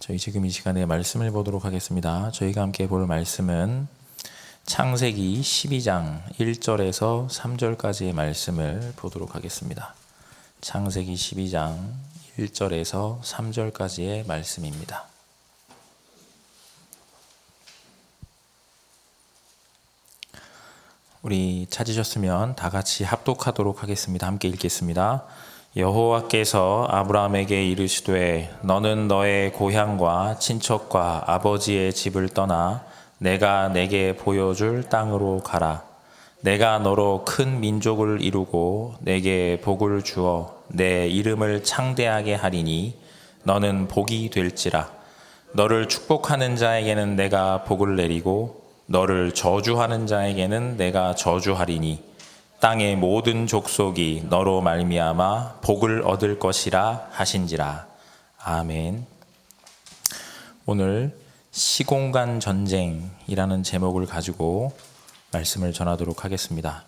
저희 지금 이 시간에 말씀을 보도록 하겠습니다. 저희가 함께 볼 말씀은 창세기 12장 1절에서 3절까지의 말씀을 보도록 하겠습니다. 창세기 12장 1절에서 3절까지의 말씀입니다. 우리 찾으셨으면 다 같이 합독하도록 하겠습니다. 함께 읽겠습니다. 여호와께서 아브라함에게 이르시되 너는 너의 고향과 친척과 아버지의 집을 떠나 내가 내게 보여줄 땅으로 가라. 내가 너로 큰 민족을 이루고 내게 복을 주어 내 이름을 창대하게 하리니 너는 복이 될지라. 너를 축복하는 자에게는 내가 복을 내리고 너를 저주하는 자에게는 내가 저주하리니 땅의 모든 족속이 너로 말미암아 복을 얻을 것이라 하신지라. 아멘. 오늘 시공간 전쟁이라는 제목을 가지고 말씀을 전하도록 하겠습니다.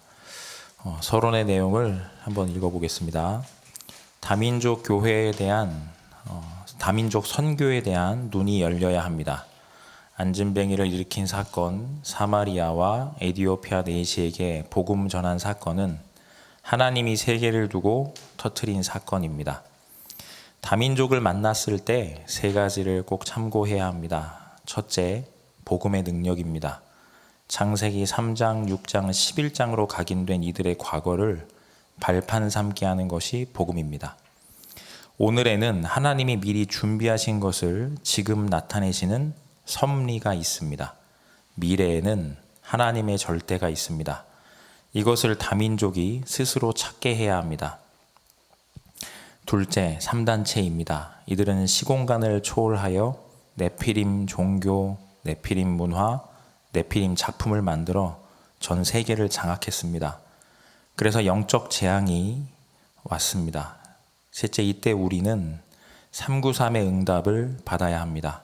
서론의 내용을 한번 읽어보겠습니다. 다민족 교회에 대한 다민족 선교에 대한 눈이 열려야 합니다. 안진뱅이를 일으킨 사건, 사마리아와 에디오피아 내시에게 복음 전한 사건은 하나님이 세계를 두고 터뜨린 사건입니다. 다민족을 만났을 때 세 가지를 꼭 참고해야 합니다. 첫째, 복음의 능력입니다. 창세기 3장, 6장, 11장으로 각인된 이들의 과거를 발판 삼게 하는 것이 복음입니다. 오늘에는 하나님이 미리 준비하신 것을 지금 나타내시는 섭리가 있습니다. 미래에는 하나님의 절대가 있습니다. 이것을 다민족이 스스로 찾게 해야 합니다. 둘째, 3단체입니다. 이들은 시공간을 초월하여 네피림 종교, 네피림 문화, 네피림 작품을 만들어 전 세계를 장악했습니다. 그래서 영적 재앙이 왔습니다. 셋째, 이때 우리는 393의 응답을 받아야 합니다.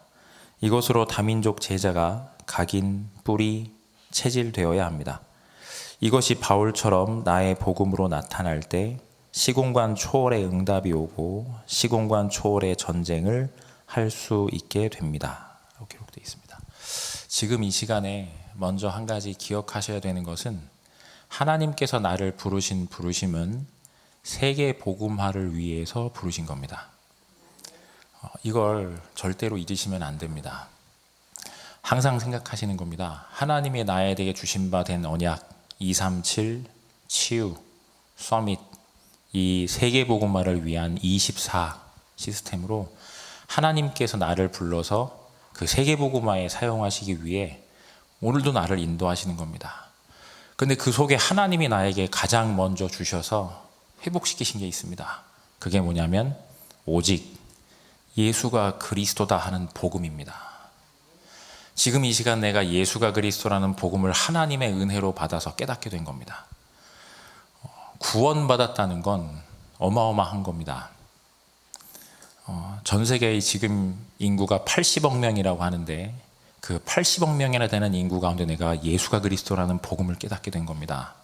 이것으로 다민족 제자가 각인, 뿌리, 체질되어야 합니다. 이것이 바울처럼 나의 복음으로 나타날 때 시공간 초월의 응답이 오고 시공간 초월의 전쟁을 할 수 있게 됩니다. 라고 기록되어 있습니다. 지금 이 시간에 먼저 한 가지 기억하셔야 되는 것은 하나님께서 나를 부르신 부르심은 세계 복음화를 위해서 부르신 겁니다. 이걸 절대로 잊으시면 안 됩니다. 항상 생각하시는 겁니다. 하나님의 나에게 주신 바 된 언약 237, 치유, 서밋 이 세계복음화를 위한 24 시스템으로 하나님께서 나를 불러서 그 세계복음화에 사용하시기 위해 오늘도 나를 인도하시는 겁니다. 근데 그 속에 하나님이 나에게 가장 먼저 주셔서 회복시키신 게 있습니다. 그게 뭐냐면 오직 예수가 그리스도다 하는 복음입니다. 지금 이 시간 내가 예수가 그리스도라는 복음을 하나님의 은혜로 받아서 깨닫게 된 겁니다. 구원받았다는 건 어마어마한 겁니다. 전 세계의 지금 인구가 80억 명이라고 하는데 그 80억 명이나 되는 인구 가운데 내가 예수가 그리스도라는 복음을 깨닫게 된 겁니다.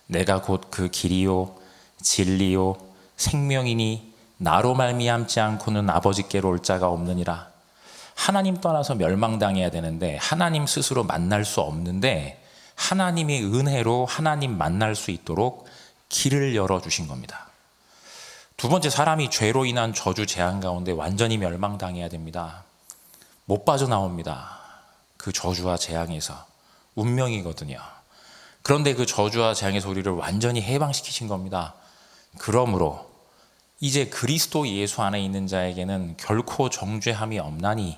내가 곧 그 길이요 진리요 생명이니 나로 말미암지 않고는 아버지께로 올 자가 없느니라. 하나님 떠나서 멸망당해야 되는데 하나님 스스로 만날 수 없는데 하나님의 은혜로 하나님 만날 수 있도록 길을 열어주신 겁니다. 두 번째, 사람이 죄로 인한 저주 재앙 가운데 완전히 멸망당해야 됩니다. 못 빠져나옵니다. 그 저주와 재앙에서 운명이거든요. 그런데 그 저주와 재앙에서 우리를 완전히 해방시키신 겁니다. 그러므로 이제 그리스도 예수 안에 있는 자에게는 결코 정죄함이 없나니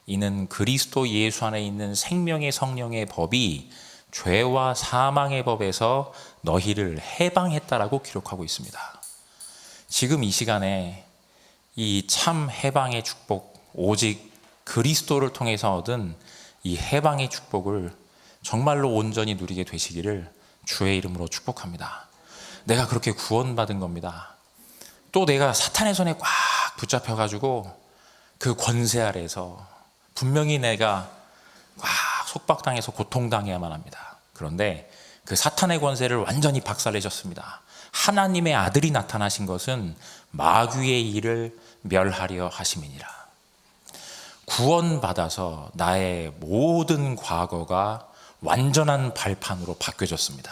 이는 그리스도 예수 안에 있는 생명의 성령의 법이 죄와 사망의 법에서 너희를 해방했다라고 기록하고 있습니다. 지금 이 시간에 이 참 해방의 축복, 오직 그리스도를 통해서 얻은 이 해방의 축복을 정말로 온전히 누리게 되시기를 주의 이름으로 축복합니다. 내가 그렇게 구원받은 겁니다. 또 내가 사탄의 손에 꽉 붙잡혀가지고 그 권세 아래에서 분명히 내가 꽉 속박당해서 고통당해야만 합니다. 그런데 그 사탄의 권세를 완전히 박살내셨습니다. 하나님의 아들이 나타나신 것은 마귀의 일을 멸하려 하심이니라. 구원받아서 나의 모든 과거가 완전한 발판으로 바뀌어졌습니다.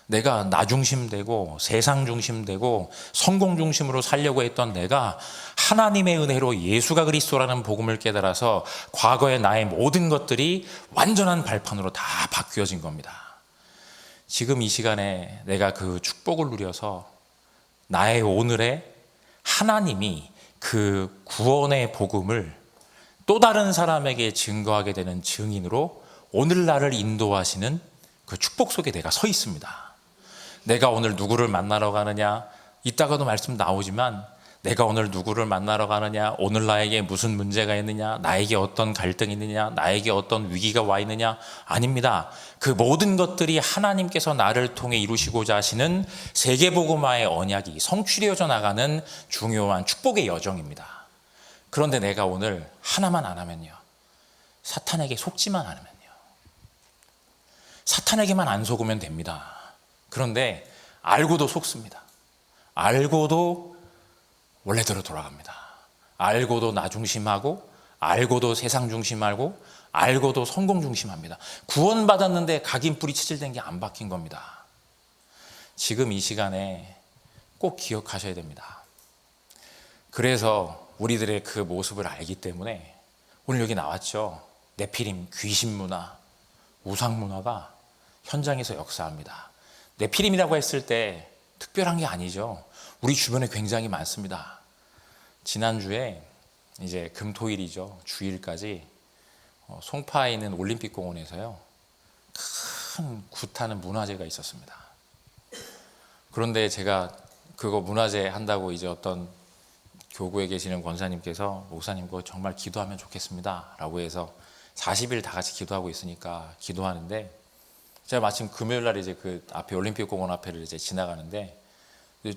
내가 나 중심되고 세상 중심되고 성공 중심으로 살려고 했던 내가 하나님의 은혜로 예수가 그리스도라는 복음을 깨달아서 과거의 나의 모든 것들이 완전한 발판으로 다 바뀌어진 겁니다. 지금 이 시간에 내가 그 축복을 누려서 나의 오늘에 하나님이 그 구원의 복음을 또 다른 사람에게 증거하게 되는 증인으로 오늘 나를 인도하시는 그 축복 속에 내가 서 있습니다. 내가 오늘 누구를 만나러 가느냐, 이따가도 말씀 나오지만 내가 오늘 누구를 만나러 가느냐, 오늘 나에게 무슨 문제가 있느냐, 나에게 어떤 갈등이 있느냐, 나에게 어떤 위기가 와 있느냐, 아닙니다. 그 모든 것들이 하나님께서 나를 통해 이루시고자 하시는 세계복음화의 언약이 성취되어져 나가는 중요한 축복의 여정입니다. 그런데 내가 오늘 하나만 안 하면요, 사탄에게 속지만 않으면요, 사탄에게만 안 속으면 됩니다. 그런데 알고도 속습니다. 알고도 원래대로 돌아갑니다. 알고도 나 중심하고, 알고도 세상 중심하고, 알고도 성공 중심합니다. 구원받았는데 각인뿌리 치질된 게 안 바뀐 겁니다. 지금 이 시간에 꼭 기억하셔야 됩니다. 그래서 우리들의 그 모습을 알기 때문에 오늘 여기 나왔죠. 네피림, 귀신 문화, 우상 문화가 현장에서 역사합니다. 네피림이라고 했을 때 특별한 게 아니죠. 우리 주변에 굉장히 많습니다. 지난주에 이제 금토일이죠. 주일까지 송파에 있는 올림픽공원에서요, 큰 굿하는 문화제가 있었습니다. 그런데 제가 그거 문화제 한다고 이제 어떤 교구에 계시는 권사님께서 목사님 그거 정말 기도하면 좋겠습니다 라고 해서 40일 다 같이 기도하고 있으니까 기도하는데, 제가 마침 금요일 날 이제 그 앞에 올림픽공원 앞에를 이제 지나가는데,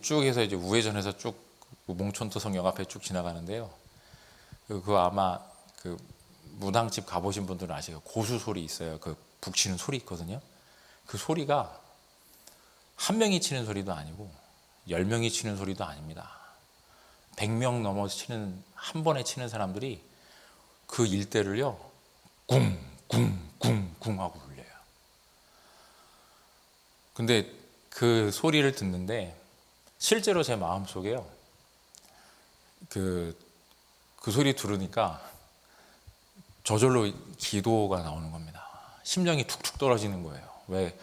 쭉 해서 이제 우회전해서 쭉 몽촌토성 앞에 쭉 지나가는데요. 그 아마 그 무당집 가보신 분들은 아시죠? 고수 소리 있어요. 그 북치는 소리 있거든요. 그 소리가 한 명이 치는 소리도 아니고 10명이 치는 소리도 아닙니다. 100명 넘어 치는, 한 번에 치는 사람들이 그 일대를요, 쿵, 쿵, 쿵, 쿵 하고 울려요. 근데 그 소리를 듣는데 실제로 제 마음속에요, 그 소리 들으니까 저절로 기도가 나오는 겁니다. 심령이 툭툭 떨어지는 거예요. 왜?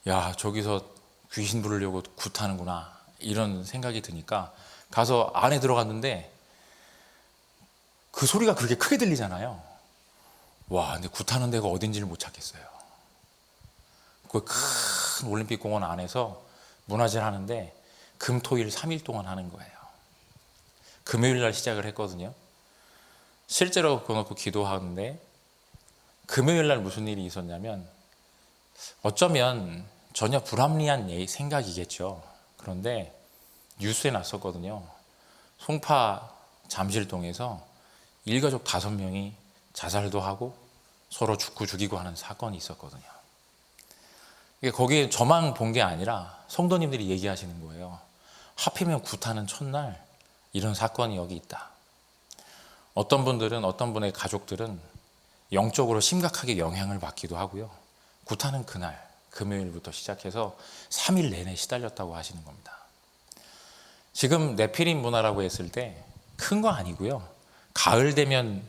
야, 저기서 귀신 부르려고 굿하는구나, 이런 생각이 드니까 가서 안에 들어갔는데 그 소리가 그렇게 크게 들리잖아요. 와, 근데 굿하는 데가 어딘지를 못 찾겠어요. 그 큰 올림픽공원 안에서 문화제를 하는데 금토일 3일 동안 하는 거예요. 금요일 날 시작을 했거든요. 실제로 그거 놓고 기도하는데 금요일 날 무슨 일이 있었냐면, 어쩌면 전혀 불합리한 생각이겠죠. 그런데 뉴스에 났었거든요. 송파 잠실동에서 일가족 5명이 자살도 하고 서로 죽고 죽이고 하는 사건이 있었거든요. 거기에 저만 본 게 아니라 성도님들이 얘기하시는 거예요. 하필이면 굿하는 첫날 이런 사건이 여기 있다. 어떤 분들은, 어떤 분의 가족들은 영적으로 심각하게 영향을 받기도 하고요. 굿하는 그날 금요일부터 시작해서 3일 내내 시달렸다고 하시는 겁니다. 지금 네피림 문화라고 했을 때 큰 거 아니고요. 가을 되면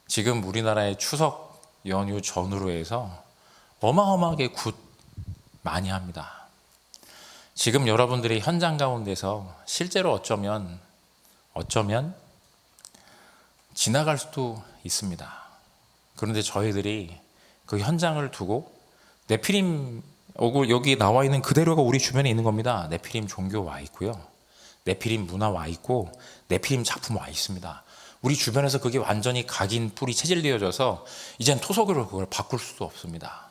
지금 우리나라의 추석 연휴 전후로 해서 어마어마하게 굿 많이 합니다. 지금 여러분들이 현장 가운데서 실제로 어쩌면 지나갈 수도 있습니다. 그런데 저희들이 그 현장을 두고 네피림, 여기 나와 있는 그대로가 우리 주변에 있는 겁니다. 네피림 종교 와 있고요, 네피림 문화 와 있고, 네피림 작품 와 있습니다. 우리 주변에서 그게 완전히 각인 뿌리 체질되어져서 이젠 토속으로 그걸 바꿀 수도 없습니다.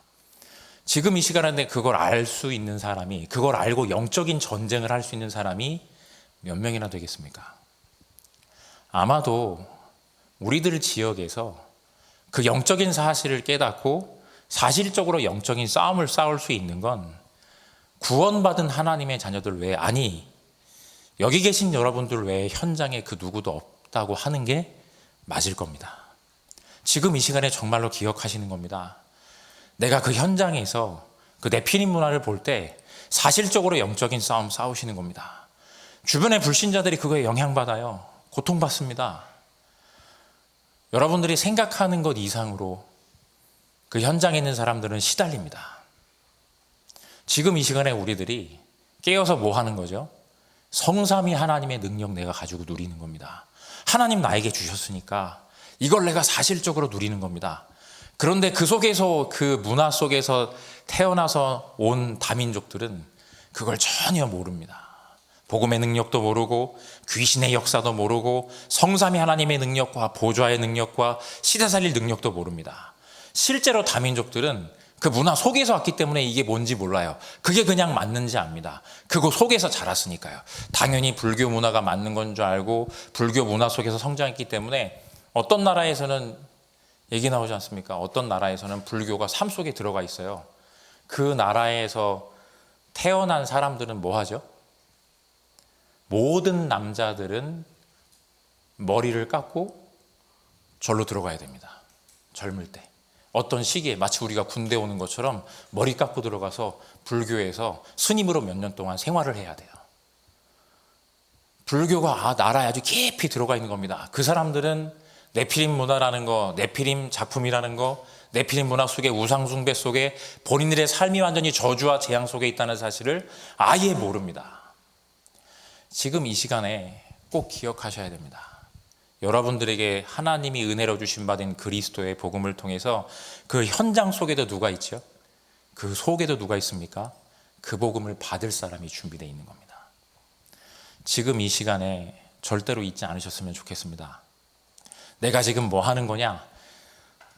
지금 이 시간에 그걸 알 수 있는 사람이, 그걸 알고 영적인 전쟁을 할 수 있는 사람이 몇 명이나 되겠습니까? 아마도 우리들 지역에서 그 영적인 사실을 깨닫고 사실적으로 영적인 싸움을 싸울 수 있는 건 구원받은 하나님의 자녀들 외에, 아니 여기 계신 여러분들 외에 현장에 그 누구도 없다고 하는 게 맞을 겁니다. 지금 이 시간에 정말로 기억하시는 겁니다. 내가 그 현장에서 그 네피림 문화를 볼 때 사실적으로 영적인 싸움 싸우시는 겁니다. 주변의 불신자들이 그거에 영향받아요. 고통받습니다. 여러분들이 생각하는 것 이상으로 그 현장에 있는 사람들은 시달립니다. 지금 이 시간에 우리들이 깨어서 뭐 하는 거죠? 성삼위 하나님의 능력 내가 가지고 누리는 겁니다. 하나님 나에게 주셨으니까 이걸 내가 사실적으로 누리는 겁니다. 그런데 그 속에서, 그 문화 속에서 태어나서 온 다민족들은 그걸 전혀 모릅니다. 복음의 능력도 모르고 귀신의 역사도 모르고 성삼위 하나님의 능력과 보좌의 능력과 시대 살릴 능력도 모릅니다. 실제로 다민족들은 그 문화 속에서 왔기 때문에 이게 뭔지 몰라요. 그게 그냥 맞는지 압니다. 그거 속에서 자랐으니까요. 당연히 불교 문화가 맞는 건 줄 알고 불교 문화 속에서 성장했기 때문에 어떤 나라에서는 얘기 나오지 않습니까? 어떤 나라에서는 불교가 삶 속에 들어가 있어요. 그 나라에서 태어난 사람들은 뭐 하죠? 모든 남자들은 머리를 깎고 절로 들어가야 됩니다. 젊을 때. 어떤 시기에 마치 우리가 군대 오는 것처럼 머리 깎고 들어가서 불교에서 스님으로 몇 년 동안 생활을 해야 돼요. 불교가 나라에 아주 깊이 들어가 있는 겁니다. 그 사람들은 네피림 문화라는 거, 네피림 작품이라는 거, 네피림 문화 속에 우상 숭배 속에 본인들의 삶이 완전히 저주와 재앙 속에 있다는 사실을 아예 모릅니다. 지금 이 시간에 꼭 기억하셔야 됩니다. 여러분들에게 하나님이 은혜로 주신 받은 그리스도의 복음을 통해서 그 현장 속에도 누가 있죠? 그 속에도 누가 있습니까? 그 복음을 받을 사람이 준비되어 있는 겁니다. 지금 이 시간에 절대로 잊지 않으셨으면 좋겠습니다. 내가 지금 뭐 하는 거냐?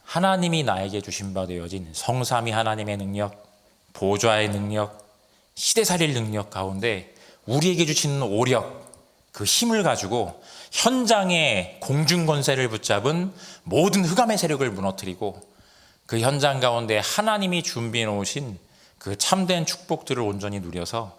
하나님이 나에게 주신 바 되어진 성삼위 하나님의 능력, 보좌의 능력, 시대 살릴 능력 가운데 우리에게 주시는 오력, 그 힘을 가지고 현장의 공중권세를 붙잡은 모든 흑암의 세력을 무너뜨리고 그 현장 가운데 하나님이 준비해 놓으신 그 참된 축복들을 온전히 누려서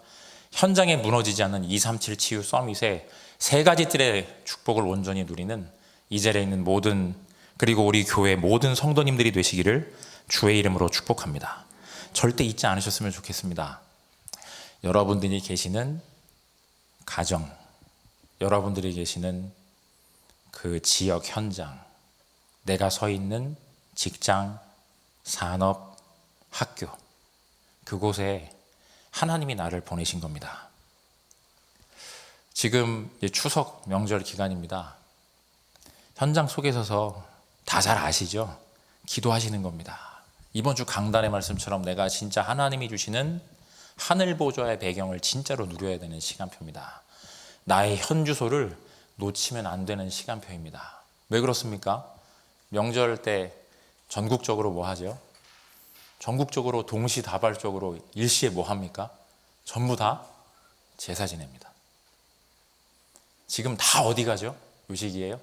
현장에 무너지지 않는 237 치유 서밋의 세 가지 뜰의 축복을 온전히 누리는 이 자리에 있는 모든, 그리고 우리 교회 모든 성도님들이 되시기를 주의 이름으로 축복합니다. 절대 잊지 않으셨으면 좋겠습니다. 여러분들이 계시는 가정, 여러분들이 계시는 그 지역 현장, 내가 서 있는 직장, 산업, 학교, 그곳에 하나님이 나를 보내신 겁니다. 지금 추석 명절 기간입니다. 현장 속에 서서 다 잘 아시죠? 기도하시는 겁니다. 이번 주 강단의 말씀처럼 내가 진짜 하나님이 주시는 하늘 보좌의 배경을 진짜로 누려야 되는 시간표입니다. 나의 현주소를 놓치면 안 되는 시간표입니다. 왜 그렇습니까? 명절 때 전국적으로 뭐 하죠? 전국적으로 동시다발적으로 일시에 뭐 합니까? 전부 다 제사 지냅니다. 지금 다 어디 가죠? 요 시기에요?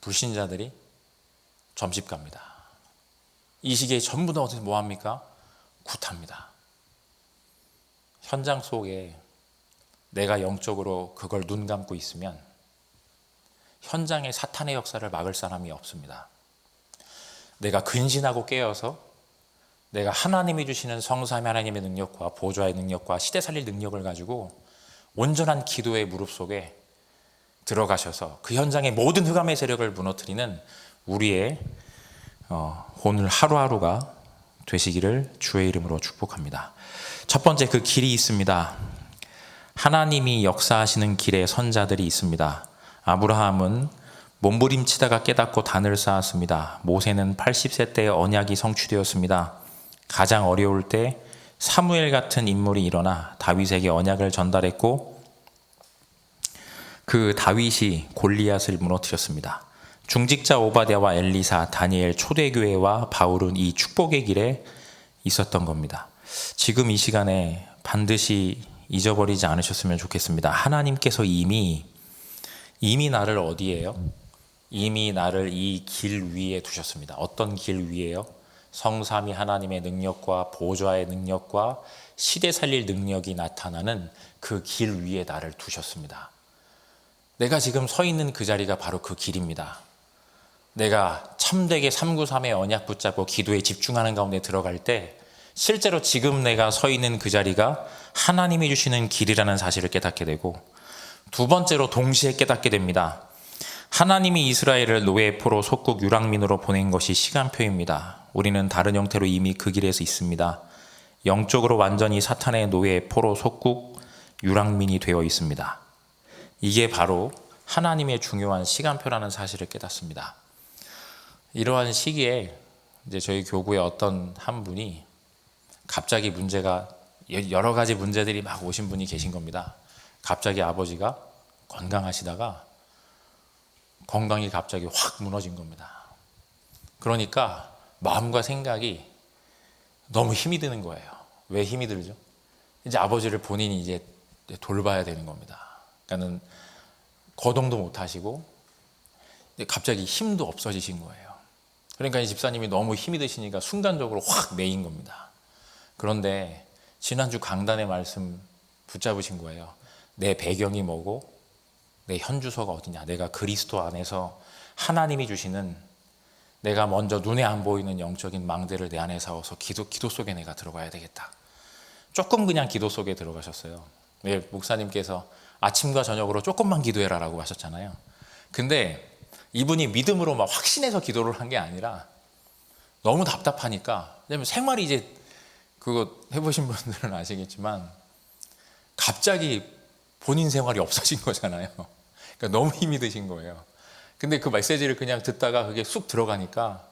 불신자들이 점집 갑니다. 이 시기에 전부 다 어디서 뭐 합니까? 굿합니다. 현장 속에 내가 영적으로 그걸 눈 감고 있으면 현장에 사탄의 역사를 막을 사람이 없습니다. 내가 근신하고 깨어서 내가 하나님이 주시는 성삼위 하나님의 능력과 보좌의 능력과 시대 살릴 능력을 가지고 온전한 기도의 무릎 속에 들어가셔서 그 현장의 모든 흑암의 세력을 무너뜨리는 우리의 오늘 하루하루가 되시기를 주의 이름으로 축복합니다. 첫 번째, 그 길이 있습니다. 하나님이 역사하시는 길에 선자들이 있습니다. 아브라함은 몸부림치다가 깨닫고 단을 쌓았습니다. 모세는 80세 때 언약이 성취되었습니다. 가장 어려울 때 사무엘 같은 인물이 일어나 다윗에게 언약을 전달했고 그 다윗이 골리앗을 무너뜨렸습니다. 중직자 오바댜와 엘리사, 다니엘, 초대교회와 바울은 이 축복의 길에 있었던 겁니다. 지금 이 시간에 반드시 잊어버리지 않으셨으면 좋겠습니다. 하나님께서 이미 나를 어디에요? 이미 나를 이 길 위에 두셨습니다. 어떤 길 위에요? 성삼위 하나님의 능력과 보좌의 능력과 시대 살릴 능력이 나타나는 그 길 위에 나를 두셨습니다. 내가 지금 서 있는 그 자리가 바로 그 길입니다. 내가 참되게 393의 언약 붙잡고 기도에 집중하는 가운데 들어갈 때 실제로 지금 내가 서 있는 그 자리가 하나님이 주시는 길이라는 사실을 깨닫게 되고, 두 번째로 동시에 깨닫게 됩니다. 하나님이 이스라엘을 노예 포로 속국 유랑민으로 보낸 것이 시간표입니다. 우리는 다른 형태로 이미 그 길에서 있습니다. 영적으로 완전히 사탄의 노예 포로 속국 유랑민이 되어 있습니다. 이게 바로 하나님의 중요한 시간표라는 사실을 깨닫습니다. 이러한 시기에 이제 저희 교구에 어떤 한 분이 갑자기 문제가, 여러 가지 문제들이 막 오신 분이 계신 겁니다. 갑자기 아버지가 건강하시다가 건강이 갑자기 확 무너진 겁니다. 그러니까 마음과 생각이 너무 힘이 드는 거예요. 왜 힘이 들죠? 이제 아버지를 본인이 이제 돌봐야 되는 겁니다. 그러니까는 거동도 못 하시고 갑자기 힘도 없어지신 거예요. 그러니까 이 집사님이 너무 힘이 드시니까 순간적으로 확 메인 겁니다. 그런데 지난주 강단의 말씀 붙잡으신 거예요. 내 배경이 뭐고 내 현주소가 어디냐. 내가 그리스도 안에서 하나님이 주시는, 내가 먼저 눈에 안 보이는 영적인 망대를 내 안에 세워서 기도 속에 내가 들어가야 되겠다. 조금 그냥 기도 속에 들어가셨어요. 목사님께서 아침과 저녁으로 조금만 기도해라 라고 하셨잖아요. 근데 이분이 믿음으로 막 확신해서 기도를 한 게 아니라 너무 답답하니까, 왜냐면 생활이 이제 그거 해보신 분들은 아시겠지만 갑자기 본인 생활이 없어진 거잖아요. 그러니까 너무 힘이 드신 거예요. 근데 그 메시지를 그냥 듣다가 그게 쑥 들어가니까,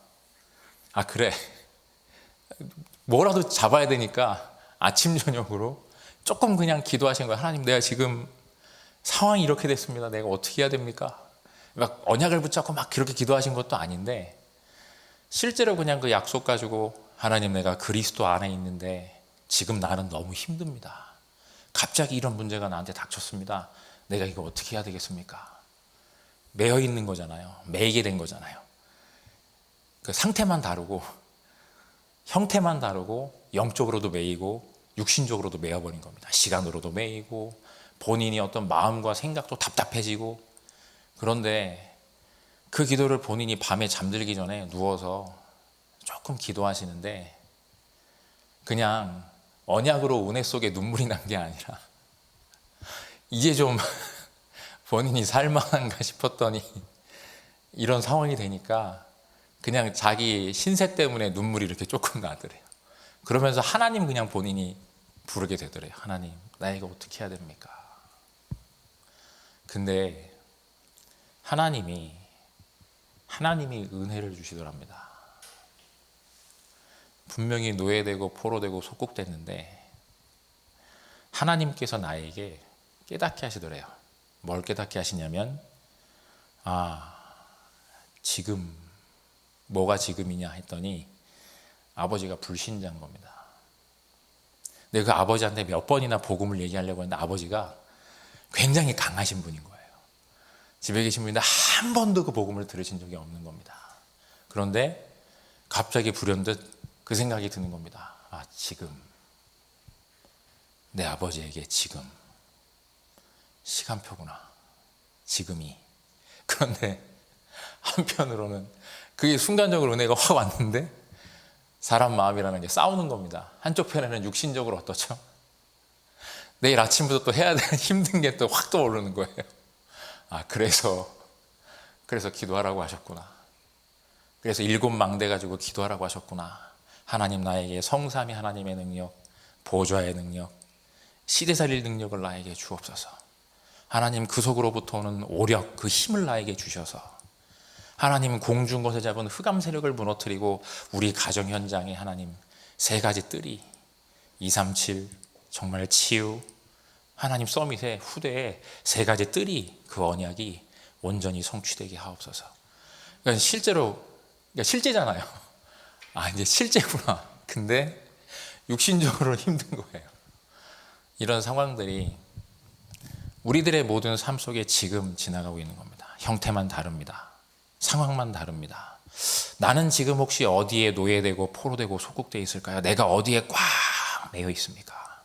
아 그래, 뭐라도 잡아야 되니까 아침 저녁으로 조금 그냥 기도하신 거예요. 하나님, 내가 지금 상황이 이렇게 됐습니다. 내가 어떻게 해야 됩니까? 막 언약을 붙잡고 막 그렇게 기도하신 것도 아닌데, 실제로 그냥 그 약속 가지고, 하나님 내가 그리스도 안에 있는데 지금 나는 너무 힘듭니다. 갑자기 이런 문제가 나한테 닥쳤습니다. 내가 이거 어떻게 해야 되겠습니까? 매여 있는 거잖아요. 매이게 된 거잖아요. 그 상태만 다르고 형태만 다르고 영적으로도 매이고 육신적으로도 매여버린 겁니다. 시간으로도 매이고 본인이 어떤 마음과 생각도 답답해지고. 그런데 그 기도를 본인이 밤에 잠들기 전에 누워서 조금 기도하시는데, 그냥 언약으로 은혜 속에 눈물이 난 게 아니라 이제 좀 본인이 살만한가 싶었더니 이런 상황이 되니까 그냥 자기 신세 때문에 눈물이 이렇게 조금 나더래요. 그러면서 하나님 그냥 본인이 부르게 되더래요. 하나님, 나 이거 어떻게 해야 됩니까? 근데 하나님이 은혜를 주시더랍니다. 분명히 노예되고 포로되고 속국됐는데 하나님께서 나에게 깨닫게 하시더래요. 뭘 깨닫게 하시냐면, 지금 뭐가 지금이냐 했더니 아버지가 불신자인 겁니다. 근데 그 아버지한테 몇 번이나 복음을 얘기하려고 했는데 아버지가 굉장히 강하신 분인 거예요. 집에 계신 분인데 한 번도 그 복음을 들으신 적이 없는 겁니다. 그런데 갑자기 불현듯 그 생각이 드는 겁니다. 지금 내 아버지에게 지금 시간표구나. 지금이. 그런데 한편으로는 그게 순간적으로 은혜가 확 왔는데, 사람 마음이라는 게 싸우는 겁니다. 한쪽 편에는 육신적으로 어떻죠? 내일 아침부터 또 해야 되는 힘든 게 또 확 떠오르는 거예요. 그래서 기도하라고 하셨구나. 그래서 7망대 가지고 기도하라고 하셨구나. 하나님, 나에게 성삼위 하나님의 능력, 보좌의 능력, 시대살릴 능력을 나에게 주옵소서. 하나님, 그 속으로부터 오는 오력, 그 힘을 나에게 주셔서 하나님, 공중 곳에 잡은 흑암 세력을 무너뜨리고 우리 가정 현장에 하나님 3가지 뜰이 237 정말 치유, 하나님 서밋의 후대에 3가지 뜰이, 그 언약이 온전히 성취되게 하옵소서. 그러니까 실제잖아요. 이제 실제구나. 근데 육신적으로 힘든 거예요. 이런 상황들이 우리들의 모든 삶 속에 지금 지나가고 있는 겁니다. 형태만 다릅니다. 상황만 다릅니다. 나는 지금 혹시 어디에 노예되고 포로되고 속국되어 있을까요? 내가 어디에 꽉 매여 있습니까?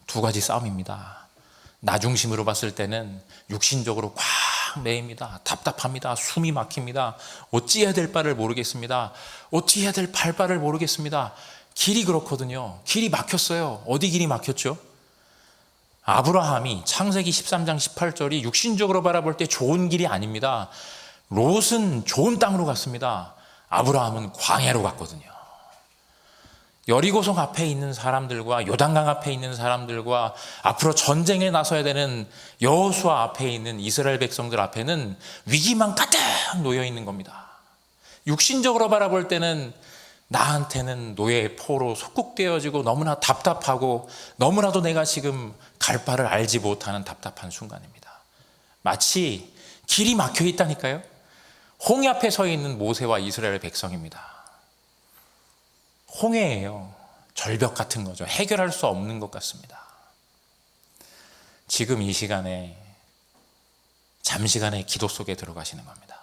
2가지 싸움입니다. 나 중심으로 봤을 때는 육신적으로 꽉 메입니다. 답답합니다. 숨이 막힙니다. 어찌 해야 될 바를 모르겠습니다. 어찌 해야 될 바를 모르겠습니다. 길이 그렇거든요. 길이 막혔어요. 어디 길이 막혔죠? 아브라함이 창세기 13장 18절이 육신적으로 바라볼 때 좋은 길이 아닙니다. 롯은 좋은 땅으로 갔습니다. 아브라함은 광야로 갔거든요. 여리고성 앞에 있는 사람들과 요단강 앞에 있는 사람들과 앞으로 전쟁에 나서야 되는 여호수아 앞에 있는 이스라엘 백성들 앞에는 위기만 가득 놓여 있는 겁니다. 육신적으로 바라볼 때는 나한테는 노예의 포로 속국되어지고 너무나 답답하고 너무나도 내가 지금 갈 바를 알지 못하는 답답한 순간입니다. 마치 길이 막혀 있다니까요. 홍해 앞에 서 있는 모세와 이스라엘 백성입니다. 홍해예요. 절벽 같은 거죠. 해결할 수 없는 것 같습니다. 지금 이 시간에 잠시간의 기도 속에 들어가시는 겁니다.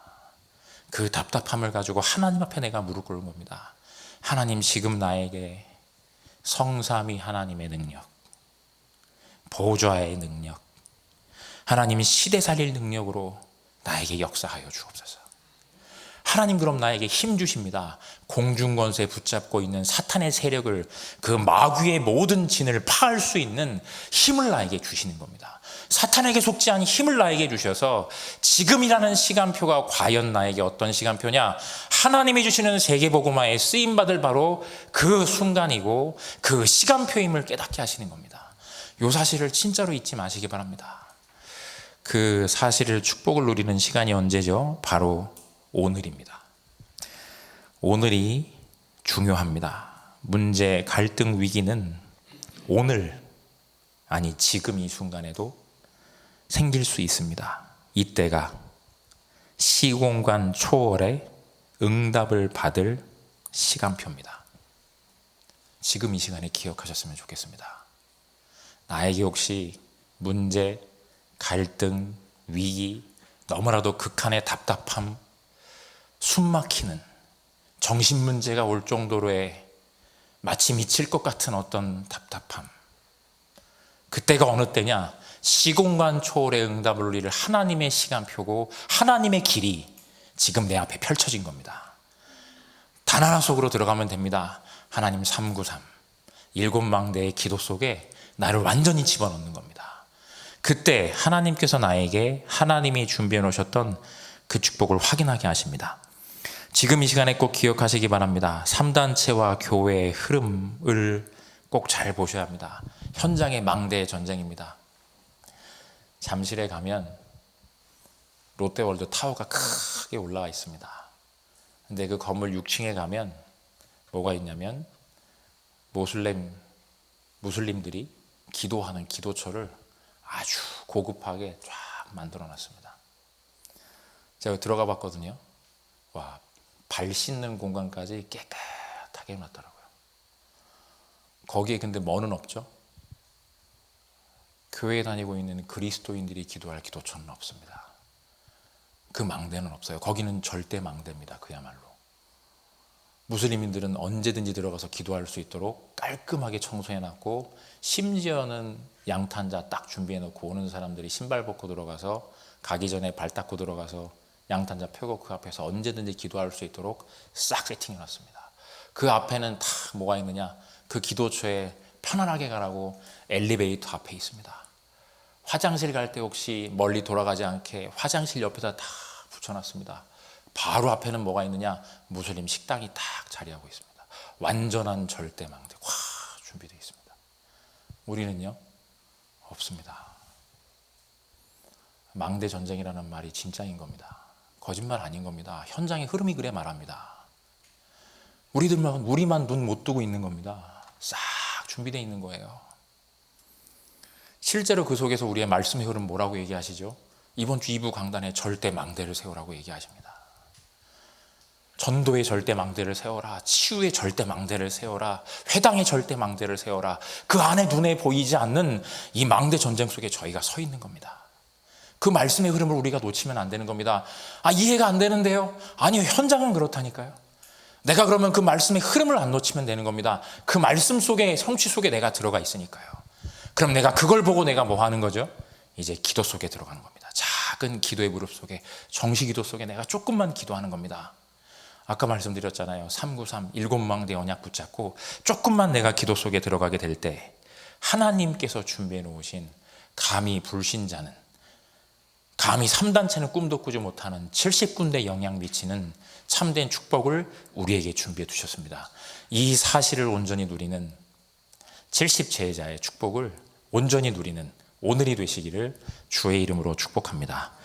그 답답함을 가지고 하나님 앞에 내가 무릎 꿇는 겁니다. 하나님, 지금 나에게 성삼위 하나님의 능력, 보좌의 능력, 하나님 시대 살릴 능력으로 나에게 역사하여 주옵소서. 하나님, 그럼 나에게 힘 주십니다. 공중권세 붙잡고 있는 사탄의 세력을, 그 마귀의 모든 진을 파할 수 있는 힘을 나에게 주시는 겁니다. 사탄에게 속지 않은 힘을 나에게 주셔서 지금이라는 시간표가 과연 나에게 어떤 시간표냐? 하나님이 주시는 세계복음화에 쓰임받을 바로 그 순간이고 그 시간표임을 깨닫게 하시는 겁니다. 이 사실을 진짜로 잊지 마시기 바랍니다. 그 사실을, 축복을 누리는 시간이 언제죠? 바로 오늘입니다. 오늘이 중요합니다. 문제, 갈등, 위기는 오늘, 아니 지금 이 순간에도 생길 수 있습니다. 이때가 시공간 초월의 응답을 받을 시간표입니다. 지금 이 시간에 기억하셨으면 좋겠습니다. 나에게 혹시 문제, 갈등, 위기, 너무나도 극한의 답답함, 숨막히는 정신 문제가 올 정도로의 마치 미칠 것 같은 어떤 답답함, 그때가 어느 때냐? 시공간 초월의 응답을 누릴 하나님의 시간표고 하나님의 길이 지금 내 앞에 펼쳐진 겁니다. 단 하나 속으로 들어가면 됩니다. 하나님 393, 7망대의 기도 속에 나를 완전히 집어넣는 겁니다. 그때 하나님께서 나에게 하나님이 준비해 놓으셨던 그 축복을 확인하게 하십니다. 지금 이 시간에 꼭 기억하시기 바랍니다. 3단체와 교회의 흐름을 꼭 잘 보셔야 합니다. 현장의 망대의 전쟁입니다. 잠실에 가면 롯데월드 타워가 크게 올라와 있습니다. 근데 그 건물 6층에 가면 뭐가 있냐면 무슬림들이 기도하는 기도처를 아주 고급하게 쫙 만들어 놨습니다. 제가 들어가 봤거든요. 와, 발 씻는 공간까지 깨끗하게 해놨더라고요. 거기에 근데 뭐는 없죠? 교회에 다니고 있는 그리스도인들이 기도할 기도처는 없습니다. 그 망대는 없어요. 거기는 절대 망대입니다. 그야말로. 무슬림인들은 언제든지 들어가서 기도할 수 있도록 깔끔하게 청소해놨고, 심지어는 양탄자 딱 준비해놓고 오는 사람들이 신발 벗고 들어가서, 가기 전에 발 닦고 들어가서 양탄자 펴고 그 앞에서 언제든지 기도할 수 있도록 싹 세팅해놨습니다. 그 앞에는 다 뭐가 있느냐? 그 기도처에 편안하게 가라고 엘리베이터 앞에 있습니다. 화장실 갈 때 혹시 멀리 돌아가지 않게 화장실 옆에다 다 붙여놨습니다. 바로 앞에는 뭐가 있느냐? 무슬림 식당이 딱 자리하고 있습니다. 완전한 절대망대 준비되어 있습니다. 우리는요? 없습니다. 망대 전쟁이라는 말이 진짜인 겁니다. 거짓말 아닌 겁니다. 현장의 흐름이 그래 말합니다. 우리만 눈 못 뜨고 있는 겁니다. 싹 준비되어 있는 거예요. 실제로 그 속에서 우리의 말씀의 흐름 뭐라고 얘기하시죠? 이번 주 2부 강단에 절대 망대를 세우라고 얘기하십니다. 전도의 절대 망대를 세워라. 치유의 절대 망대를 세워라. 회당의 절대 망대를 세워라. 그 안에 눈에 보이지 않는 이 망대 전쟁 속에 저희가 서 있는 겁니다. 그 말씀의 흐름을 우리가 놓치면 안 되는 겁니다. 이해가 안 되는데요? 아니요, 현장은 그렇다니까요. 내가 그러면 그 말씀의 흐름을 안 놓치면 되는 겁니다. 그 말씀 속에, 성취 속에 내가 들어가 있으니까요. 그럼 내가 그걸 보고 내가 뭐 하는 거죠? 이제 기도 속에 들어가는 겁니다. 자, 작은 기도의 무릎 속에, 정시기도 속에 내가 조금만 기도하는 겁니다. 아까 말씀드렸잖아요. 393 7망대 언약 붙잡고 조금만 내가 기도 속에 들어가게 될 때 하나님께서 준비해 놓으신 감히 불신자는, 감히 3단체는 꿈도 꾸지 못하는 70군데 영향 미치는 참된 축복을 우리에게 준비해 두셨습니다. 이 사실을 온전히 누리는 70제자의 축복을 온전히 누리는 오늘이 되시기를 주의 이름으로 축복합니다.